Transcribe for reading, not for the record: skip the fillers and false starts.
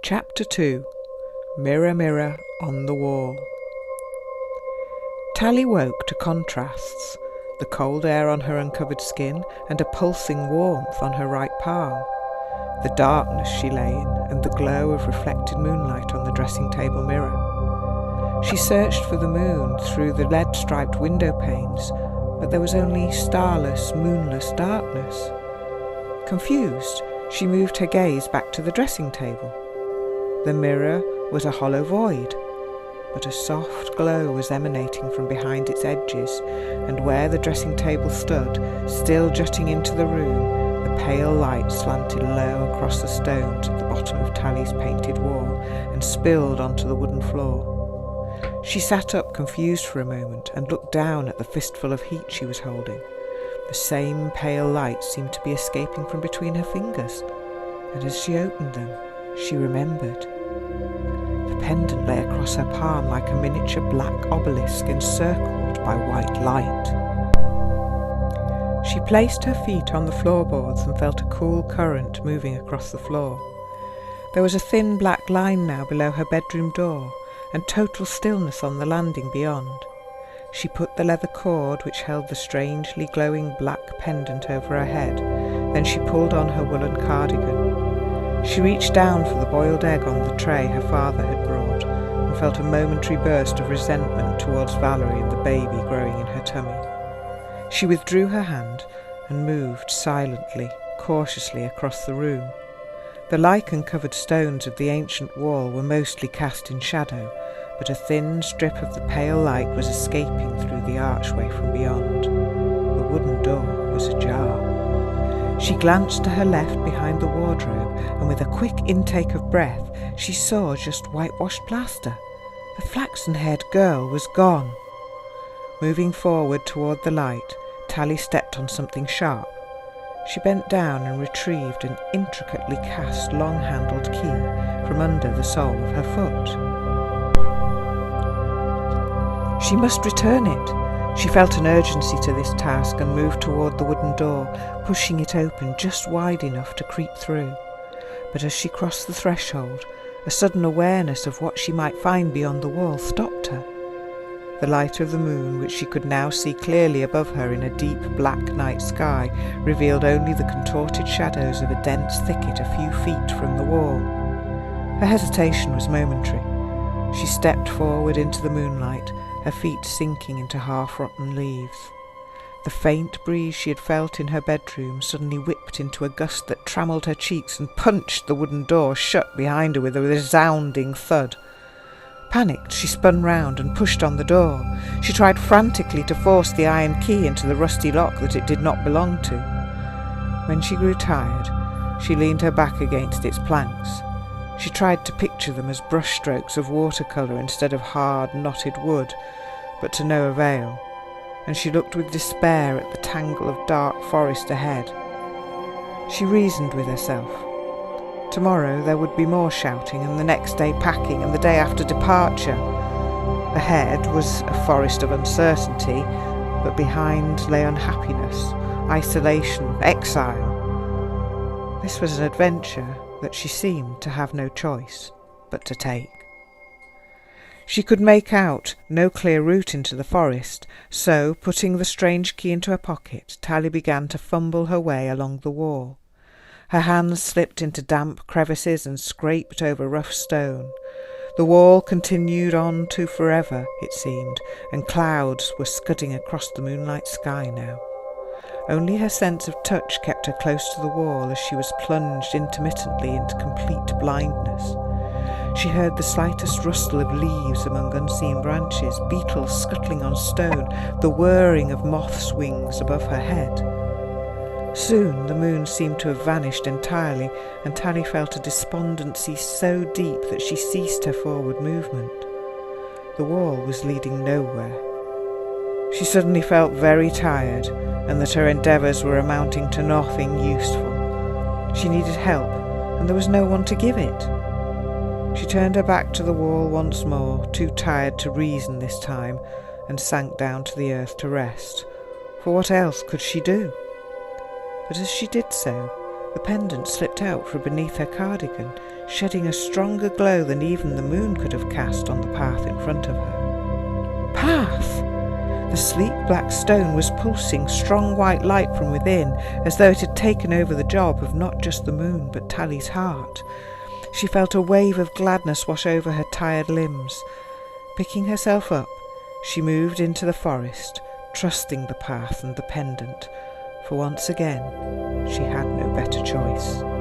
Chapter 2. Mirror, Mirror on the Wall. Tallie woke to contrasts, the cold air on her uncovered skin and a pulsing warmth on her right palm, the darkness she lay in and the glow of reflected moonlight on the dressing table mirror. She searched for the moon through the lead-striped window panes, but there was only starless, moonless darkness. Confused, she moved her gaze back to the dressing table. The mirror was a hollow void, but a soft glow was emanating from behind its edges, and where the dressing table stood, still jutting into the room, the pale light slanted low across the stones at the bottom of Tallie's painted wall and spilled onto the wooden floor. She sat up confused for a moment and looked down at the fistful of heat she was holding. The same pale light seemed to be escaping from between her fingers, and as she opened them, she remembered. The pendant lay across her palm like a miniature black obelisk encircled by white light. She placed her feet on the floorboards and felt a cool current moving across the floor. There was a thin black line now below her bedroom door, and total stillness on the landing beyond. She put the leather cord which held the strangely glowing black pendant over her head, then she pulled on her woolen cardigan. She reached down for the boiled egg on the tray her father had brought, and felt a momentary burst of resentment towards Valerie and the baby growing in her tummy. She withdrew her hand and moved silently, cautiously across the room. The lichen-covered stones of the ancient wall were mostly cast in shadow, but a thin strip of the pale light was escaping through the archway from beyond. The wooden door was ajar. She glanced to her left behind the wardrobe, and with a quick intake of breath, she saw just whitewashed plaster. The flaxen-haired girl was gone. Moving forward toward the light, Tallie stepped on something sharp. She bent down and retrieved an intricately cast long-handled key from under the sole of her foot. She must return it. She felt an urgency to this task and moved toward the wooden door, pushing it open just wide enough to creep through. But as she crossed the threshold, a sudden awareness of what she might find beyond the wall stopped her. The light of the moon, which she could now see clearly above her in a deep black night sky, revealed only the contorted shadows of a dense thicket a few feet from the wall. Her hesitation was momentary. She stepped forward into the moonlight, her feet sinking into half-rotten leaves. The faint breeze she had felt in her bedroom suddenly whipped into a gust that trammelled her cheeks and punched the wooden door shut behind her with a resounding thud. Panicked, she spun round and pushed on the door. She tried frantically to force the iron key into the rusty lock that it did not belong to. When she grew tired, she leaned her back against its planks. She tried to picture them as brushstrokes of watercolour instead of hard, knotted wood, but to no avail, and she looked with despair at the tangle of dark forest ahead. She reasoned with herself. Tomorrow there would be more shouting, and the next day packing, and the day after departure. Ahead was a forest of uncertainty, but behind lay unhappiness, isolation, exile. This was an adventure that she seemed to have no choice but to take. She could make out no clear route into the forest, so, putting the strange key into her pocket, Tallie began to fumble her way along the wall. Her hands slipped into damp crevices and scraped over rough stone. The wall continued on to forever, it seemed, and clouds were scudding across the moonlight sky now. Only her sense of touch kept her close to the wall as she was plunged intermittently into complete blindness. She heard the slightest rustle of leaves among unseen branches, beetles scuttling on stone, the whirring of moths' wings above her head. Soon the moon seemed to have vanished entirely, and Tallie felt a despondency so deep that she ceased her forward movement. The wall was leading nowhere. She suddenly felt very tired, and that her endeavours were amounting to nothing useful. She needed help, and there was no one to give it. She turned her back to the wall once more, too tired to reason this time, and sank down to the earth to rest. For what else could she do? But as she did so, The pendant slipped out from beneath her cardigan, shedding a stronger glow than even the moon could have cast on the path in front of her. Path! The sleek black stone was pulsing strong white light from within, as though it had taken over the job of not just the moon but Tallie's heart. She felt a wave of gladness wash over her tired limbs. Picking herself up, she moved into the forest, trusting the path and the pendant, for once again she had no better choice.